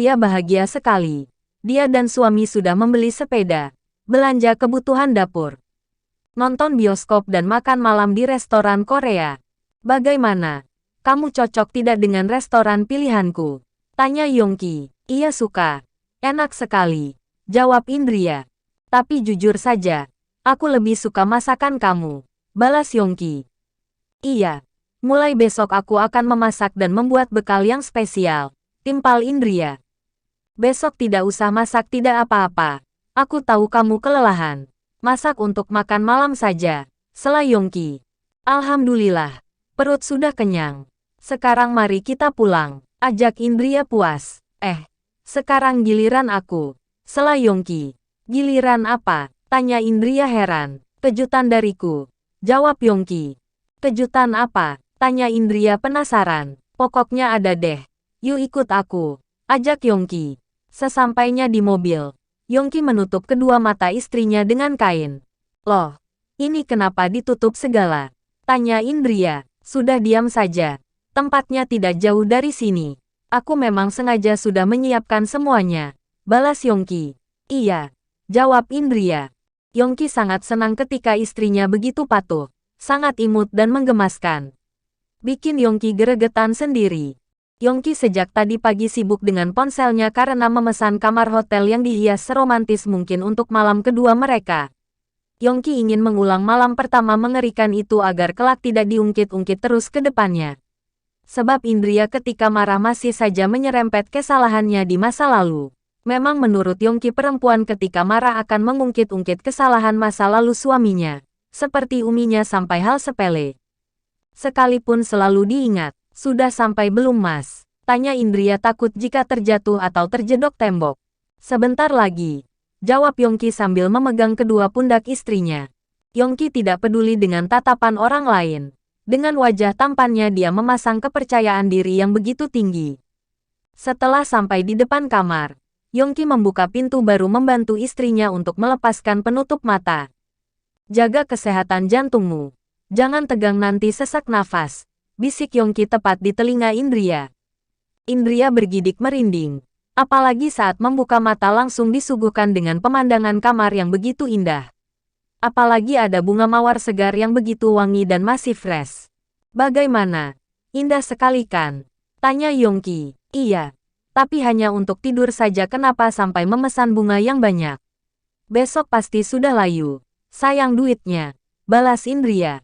Indria bahagia sekali. Dia dan suami sudah membeli sepeda, belanja kebutuhan dapur, nonton bioskop dan makan malam di restoran Korea. Bagaimana? Kamu cocok tidak dengan restoran pilihanku? Tanya Yongki. Iya suka. Enak sekali, jawab Indria. Tapi jujur saja, aku lebih suka masakan kamu, balas Yongki. Iya, mulai besok aku akan memasak dan membuat bekal yang spesial, timpal Indria. Besok tidak usah masak tidak apa-apa. Aku tahu kamu kelelahan. Masak untuk makan malam saja, sela Yongki. Alhamdulillah, perut sudah kenyang. Sekarang mari kita pulang, ajak Indria puas. Sekarang giliran aku, sela Yongki. Giliran apa? Tanya Indria heran. Kejutan dariku, jawab Yongki. Kejutan apa? Tanya Indria penasaran. Pokoknya ada deh. Yuk ikut aku, ajak Yongki. Sesampainya di mobil, Yongki menutup kedua mata istrinya dengan kain. Loh, ini kenapa ditutup segala? Tanya Indria. Sudah diam saja. Tempatnya tidak jauh dari sini. Aku memang sengaja sudah menyiapkan semuanya, balas Yongki. Iya, jawab Indria. Yongki sangat senang ketika istrinya begitu patuh, sangat imut dan menggemaskan. Bikin Yongki geregetan sendiri. Yongki sejak tadi pagi sibuk dengan ponselnya karena memesan kamar hotel yang dihias seromantis mungkin untuk malam kedua mereka. Yongki ingin mengulang malam pertama mengerikan itu agar kelak tidak diungkit-ungkit terus ke depannya. Sebab Indria ketika marah masih saja menyerempet kesalahannya di masa lalu. Memang menurut Yongki perempuan ketika marah akan mengungkit-ungkit kesalahan masa lalu suaminya. Seperti uminya sampai hal sepele sekalipun selalu diingat. Sudah sampai belum mas? Tanya Indria takut jika terjatuh atau terjedok tembok. Sebentar lagi, jawab Yongki sambil memegang kedua pundak istrinya. Yongki tidak peduli dengan tatapan orang lain. Dengan wajah tampannya dia memasang kepercayaan diri yang begitu tinggi. Setelah sampai di depan kamar, Yongki membuka pintu baru membantu istrinya untuk melepaskan penutup mata. Jaga kesehatan jantungmu. Jangan tegang nanti sesak nafas, bisik Yongki tepat di telinga Indria. Indria bergidik merinding. Apalagi saat membuka mata langsung disuguhkan dengan pemandangan kamar yang begitu indah. Apalagi ada bunga mawar segar yang begitu wangi dan masih fresh. Bagaimana? Indah sekali kan? Tanya Yongki. Iya, tapi hanya untuk tidur saja kenapa sampai memesan bunga yang banyak? Besok pasti sudah layu. Sayang duitnya, balas Indria.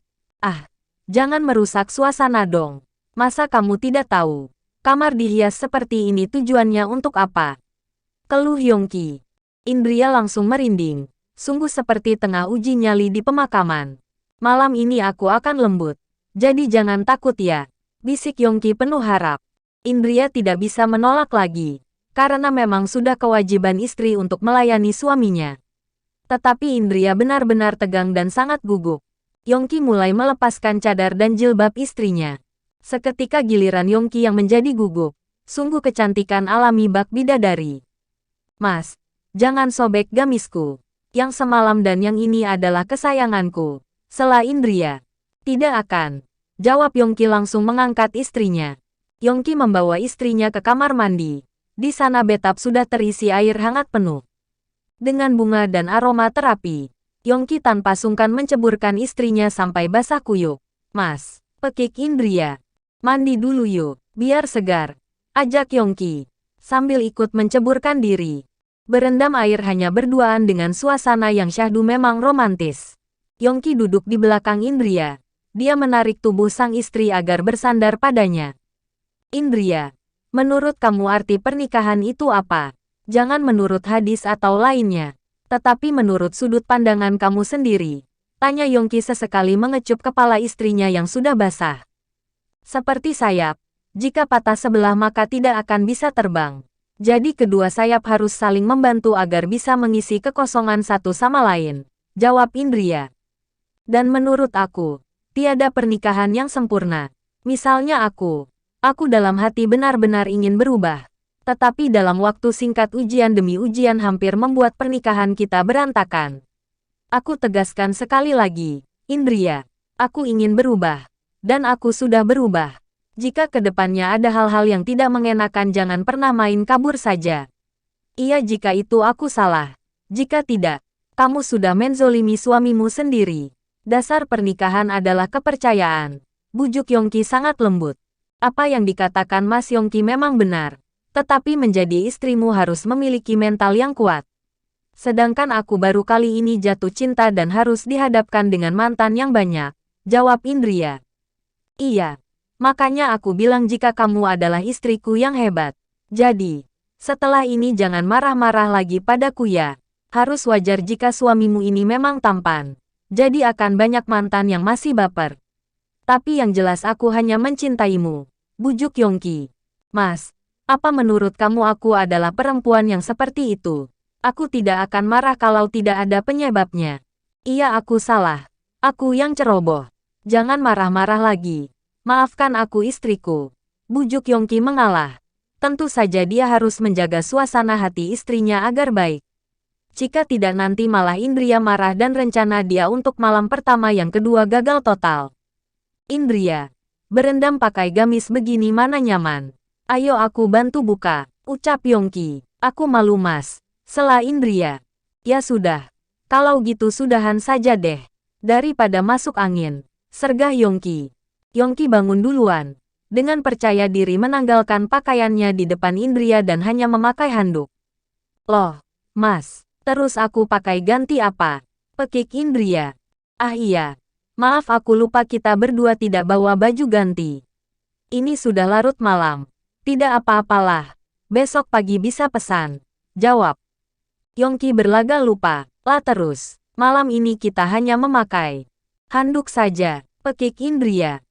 Jangan merusak suasana dong. Masa kamu tidak tahu? Kamar dihias seperti ini tujuannya untuk apa? Keluh Yongki. Indria langsung merinding. Sungguh seperti tengah uji nyali di pemakaman. Malam ini aku akan lembut. Jadi jangan takut ya, bisik Yongki penuh harap. Indria tidak bisa menolak lagi. Karena memang sudah kewajiban istri untuk melayani suaminya. Tetapi Indria benar-benar tegang dan sangat gugup. Yongki mulai melepaskan cadar dan jilbab istrinya. Seketika giliran Yongki yang menjadi gugup. Sungguh kecantikan alami bak bidadari. Mas, jangan sobek gamisku. Yang semalam dan yang ini adalah kesayanganku, sela Indria. Tidak akan, jawab Yongki langsung mengangkat istrinya. Yongki membawa istrinya ke kamar mandi. Di sana bathtub sudah terisi air hangat penuh dengan bunga dan aroma terapi. Yongki tanpa sungkan menceburkan istrinya sampai basah kuyup. Mas, pekik Indria. Mandi dulu yuk, biar segar, ajak Yongki. Sambil ikut menceburkan diri. Berendam air hanya berduaan dengan suasana yang syahdu memang romantis. Yongki duduk di belakang Indria. Dia menarik tubuh sang istri agar bersandar padanya. Indria, menurut kamu arti pernikahan itu apa? Jangan menurut hadis atau lainnya. Tetapi menurut sudut pandangan kamu sendiri, tanya Yongki sesekali mengecup kepala istrinya yang sudah basah. Seperti sayap, jika patah sebelah maka tidak akan bisa terbang. Jadi kedua sayap harus saling membantu agar bisa mengisi kekosongan satu sama lain, jawab Indria. Dan menurut aku, tiada pernikahan yang sempurna. Misalnya aku dalam hati benar-benar ingin berubah. Tetapi dalam waktu singkat ujian demi ujian hampir membuat pernikahan kita berantakan. Aku tegaskan sekali lagi, Indria, aku ingin berubah. Dan aku sudah berubah. Jika kedepannya ada hal-hal yang tidak mengenakan jangan pernah main kabur saja. Iya jika itu aku salah. Jika tidak, kamu sudah menzolimi suamimu sendiri. Dasar pernikahan adalah kepercayaan. Bujuk Yongki sangat lembut. Apa yang dikatakan Mas Yongki memang benar. Tetapi menjadi istrimu harus memiliki mental yang kuat. Sedangkan aku baru kali ini jatuh cinta dan harus dihadapkan dengan mantan yang banyak, jawab Indria. Iya, makanya aku bilang jika kamu adalah istriku yang hebat. Jadi, setelah ini jangan marah-marah lagi padaku ya. Harus wajar jika suamimu ini memang tampan. Jadi akan banyak mantan yang masih baper. Tapi yang jelas aku hanya mencintaimu, bujuk Yongki. Mas, apa menurut kamu aku adalah perempuan yang seperti itu? Aku tidak akan marah kalau tidak ada penyebabnya. Iya aku salah. Aku yang ceroboh. Jangan marah-marah lagi. Maafkan aku istriku. Bujuk Yongki mengalah. Tentu saja dia harus menjaga suasana hati istrinya agar baik. Jika tidak nanti malah Indria marah dan rencana dia untuk malam pertama yang kedua gagal total. Indria, berendam pakai gamis begini mana nyaman. Ayo aku bantu buka, ucap Yongki. Aku malu mas. Sela Indria. Ya sudah. Kalau gitu sudahan saja deh. Daripada masuk angin. Sergah Yongki. Yongki bangun duluan. Dengan percaya diri menanggalkan pakaiannya di depan Indria dan hanya memakai handuk. Loh, mas. Terus aku pakai ganti apa? Pekik Indria. Ah iya. Maaf aku lupa kita berdua tidak bawa baju ganti. Ini sudah larut malam. Tidak apa-apalah. Besok pagi bisa pesan. Jawab. Yongki berlagak lupa. Lah terus. Malam ini kita hanya memakai handuk saja. Pekik Indria.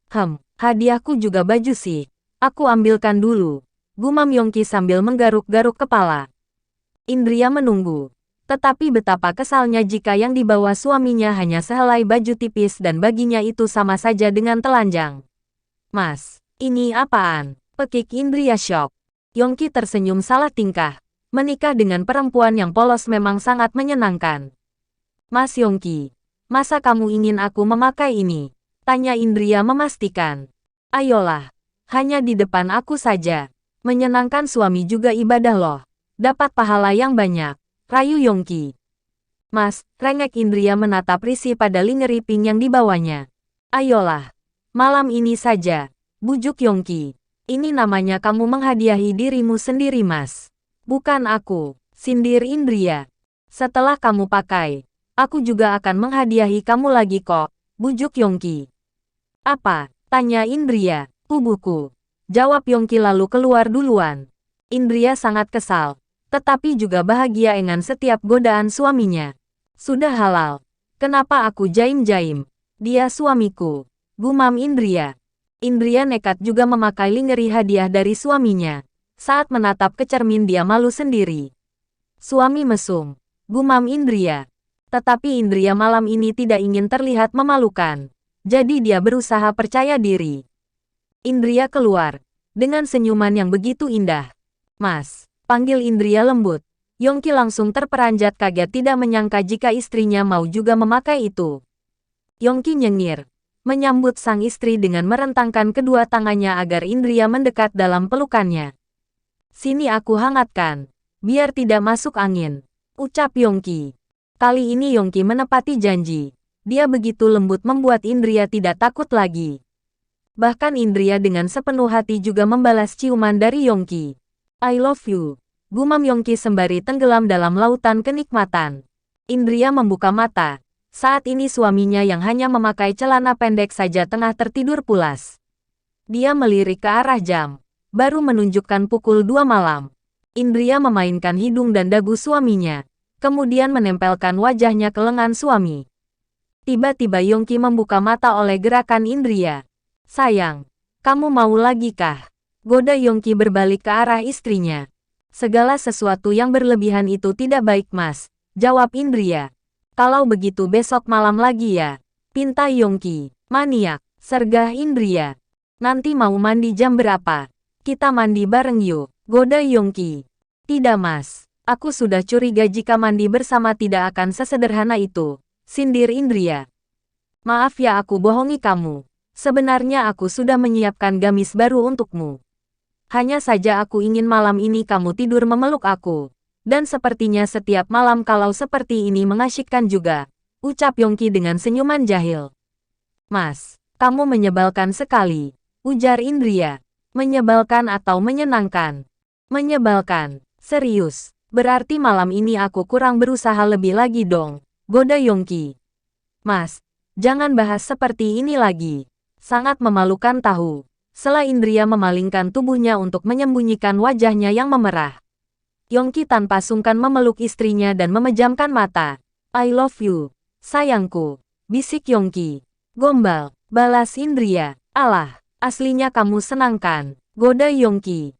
Hadiahku juga baju sih. Aku ambilkan dulu. Gumam Yongki sambil menggaruk-garuk kepala. Indria menunggu. Tetapi betapa kesalnya jika yang dibawa suaminya hanya sehelai baju tipis dan baginya itu sama saja dengan telanjang. Mas, ini apaan? Pekik Indria syok. Yongki tersenyum salah tingkah. Menikah dengan perempuan yang polos memang sangat menyenangkan. Mas Yongki, masa kamu ingin aku memakai ini? Tanya Indria memastikan. Ayolah, hanya di depan aku saja. Menyenangkan suami juga ibadah loh. Dapat pahala yang banyak. Rayu Yongki. Mas, rengek Indria menatap risih pada lingerie pink yang dibawanya. Ayolah, malam ini saja. Bujuk Yongki. Ini namanya kamu menghadiahi dirimu sendiri mas. Bukan aku, sindir Indria. Setelah kamu pakai, aku juga akan menghadiahi kamu lagi kok, bujuk Yongki. Apa? Tanya Indria. Tubuhku. Jawab Yongki lalu keluar duluan. Indria sangat kesal, tetapi juga bahagia dengan setiap godaan suaminya. Sudah halal. Kenapa aku jaim-jaim? Dia suamiku. Gumam Indria. Indria nekat juga memakai lingerie hadiah dari suaminya. Saat menatap ke cermin dia malu sendiri. Suami mesum. Gumam Indria. Tetapi Indria malam ini tidak ingin terlihat memalukan. Jadi dia berusaha percaya diri. Indria keluar. Dengan senyuman yang begitu indah. Mas, panggil Indria lembut. Yongki langsung terperanjat kaget tidak menyangka jika istrinya mau juga memakai itu. Yongki nyengir. Menyambut sang istri dengan merentangkan kedua tangannya agar Indria mendekat dalam pelukannya. Sini aku hangatkan. Biar tidak masuk angin. Ucap Yongki. Kali ini Yongki menepati janji. Dia begitu lembut membuat Indria tidak takut lagi. Bahkan Indria dengan sepenuh hati juga membalas ciuman dari Yongki. I love you. Gumam Yongki sembari tenggelam dalam lautan kenikmatan. Indria membuka mata. Saat ini suaminya yang hanya memakai celana pendek saja tengah tertidur pulas. Dia melirik ke arah jam. Baru menunjukkan pukul 2 malam. Indria memainkan hidung dan dagu suaminya. Kemudian menempelkan wajahnya ke lengan suami. Tiba-tiba Yongki membuka mata oleh gerakan Indria. Sayang, kamu mau lagi kah? Goda Yongki berbalik ke arah istrinya. Segala sesuatu yang berlebihan itu tidak baik mas, jawab Indria. Kalau begitu besok malam lagi ya, pinta Yongki. Maniak, sergah Indria. Nanti mau mandi jam berapa? Kita mandi bareng yuk, goda Yongki. Tidak mas, aku sudah curiga jika mandi bersama tidak akan sesederhana itu, sindir Indria. Maaf ya aku bohongi kamu. Sebenarnya aku sudah menyiapkan gamis baru untukmu. Hanya saja aku ingin malam ini kamu tidur memeluk aku. Dan sepertinya setiap malam kalau seperti ini mengasyikkan juga, ucap Yongki dengan senyuman jahil. Mas, kamu menyebalkan sekali, ujar Indria. Menyebalkan atau menyenangkan? Menyebalkan, serius. Berarti malam ini aku kurang berusaha lebih lagi dong, goda Yongki. Mas, jangan bahas seperti ini lagi. Sangat memalukan tahu. Sela Indria memalingkan tubuhnya untuk menyembunyikan wajahnya yang memerah. Yongki tanpa sungkan memeluk istrinya dan memejamkan mata. I love you, sayangku, bisik Yongki. Gombal, balas Indria. Alah, aslinya kamu senang kan, goda Yongki.